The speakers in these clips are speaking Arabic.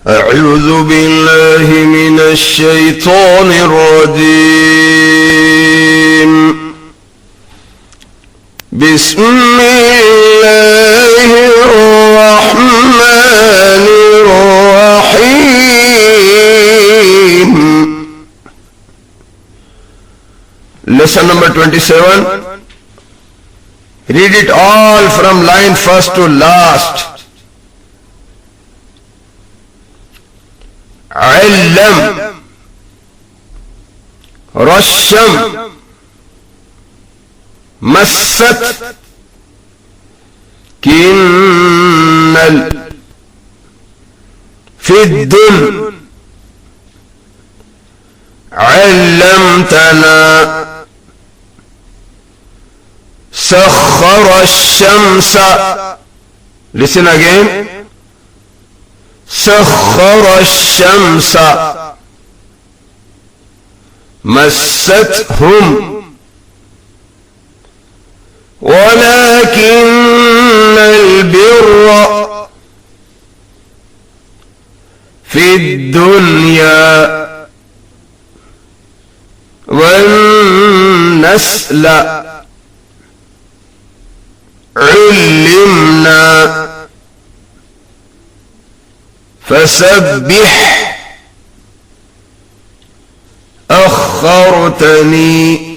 أعوذ بالله من الشيطان الرجيم. بسم الله الرحمن الرحيم. Lesson number 27. Read it all from line first to last. علم رشم مست كنل فد علمتنا سخر الشمس. Listen again. سخر الشمس مستهم ولكن البر في الدنيا والنسل علمنا فسبح أخرتني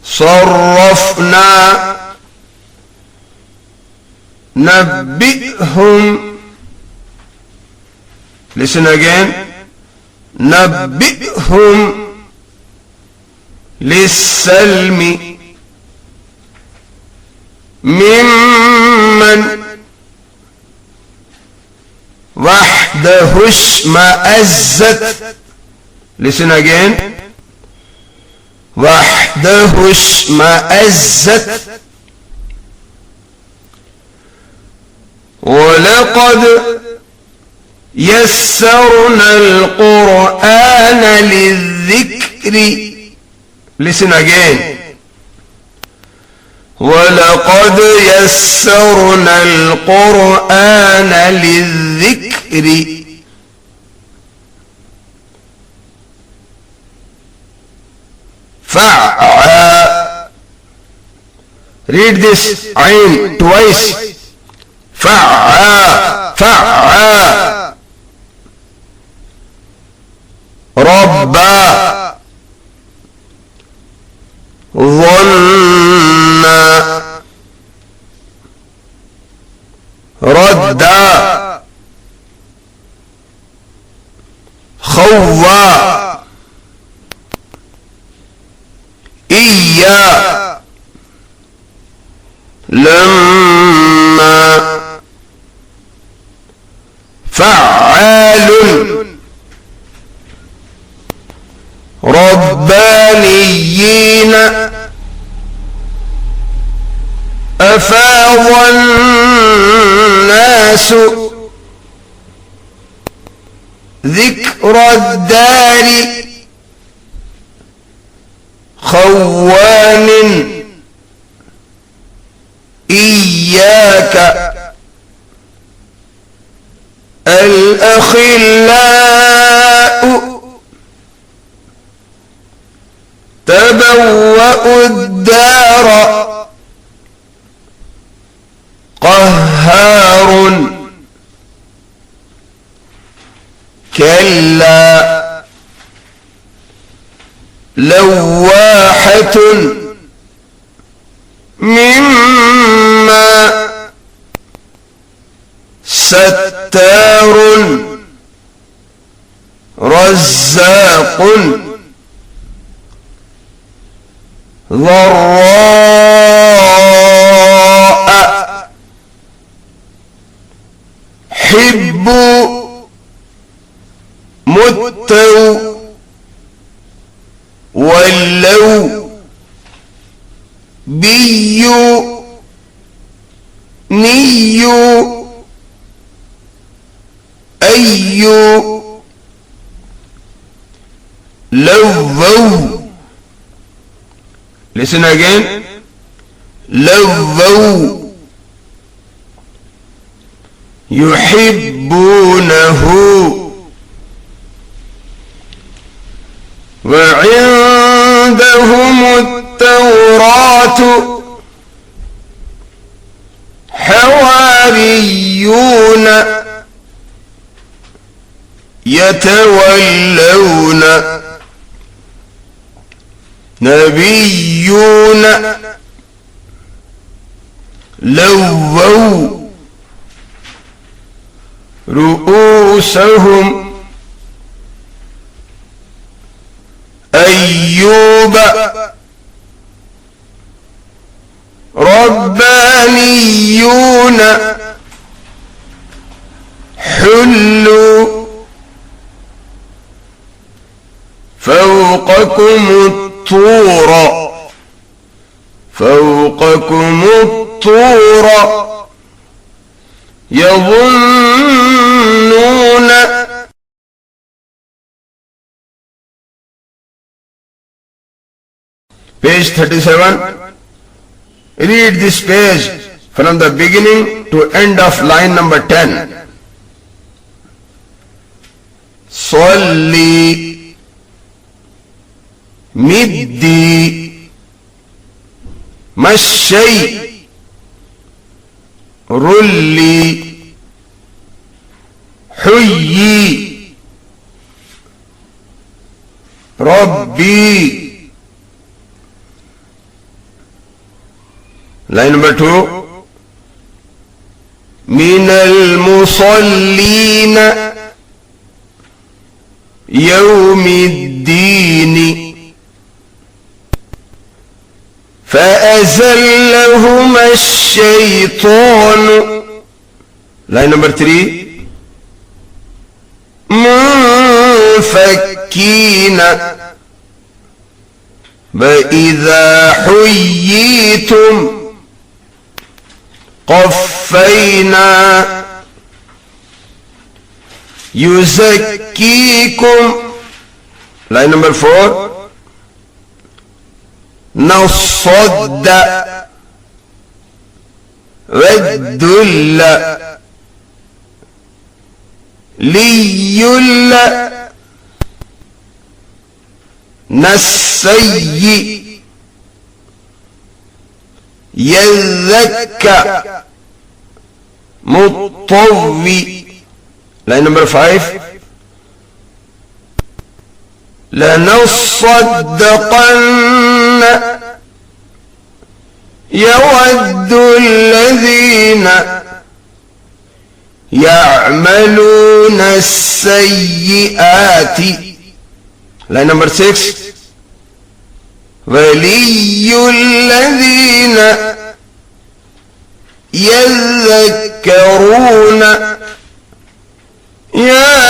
صرفنا نبئهم. Listen again. نبئهم للسلم ممن وحده اشمأزت. Listen again. وحده اشمأزت. ولقد يسرنا القرآن للذكر. Listen again. ولقد يسرنا القرآن للذكر فعّا. Read this عين twice. فعّا فعّا. ربّا ظن ردا خوّا إيا لما فعال ربانيين أفاض الناس ذكر الدار خوان إياك الأخلاء تبوأوا الدار قهار كلا لواحة مما ستار رزاق ضراء حب متو ولو بيو نيو أيو لوّوا. Listen again. لوّوا يحبونه وعندهم التوراة حواريون يتولون نبيون لووا رؤوسهم أيوب ربانيون حلوا فوقكم الطور يظنون page 37. Read this page from the beginning to end of line number 10. صلي مدي مشي رلي حيي ربي. line number 2. من المصلين يوم الدين فأزلهما الشيطان. line number 3. منفكين وإذا حييتم قفينا يزكيكم. line number 4. نصد والدل ليل نسي يذكى مطوي. line number 5. لنصدقن يود الذين يعملون السيئات. line number 6. ولي الذين يذكرون يا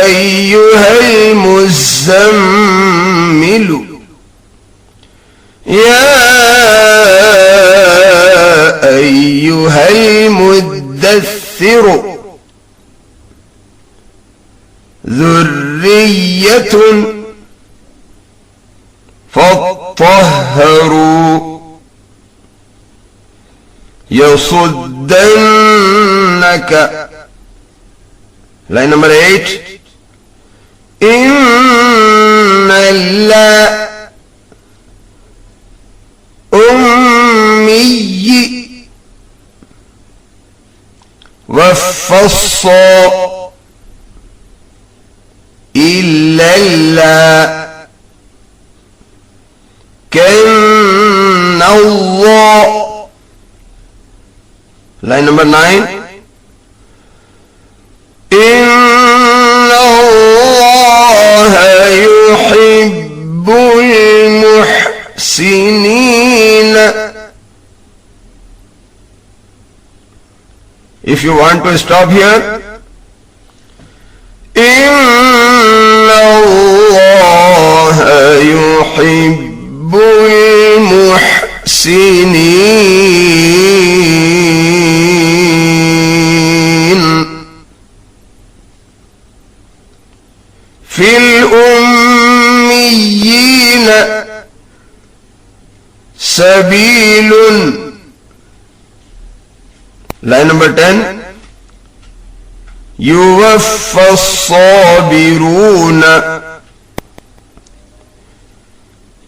أيها المزمل يا أيها المدثر ذرية فاطهروا يصدنك. line number 8. إن الله أمي وفصى إلا الله كان الله. line number 9. إن الله يحب المحسنين. If you want to stop here, إن الله يحب المحسنين. في الأميين سبيل Line number 10. يوفى الصابرون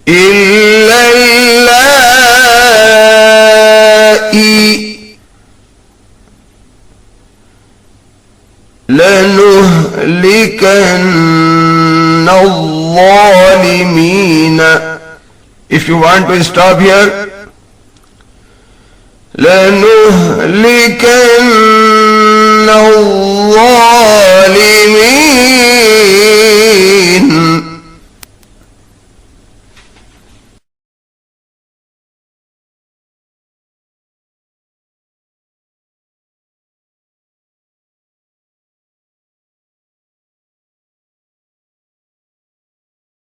إلا اللائي لنهلكن الظالمين. If you want to stop here, لنهلكن الظالمين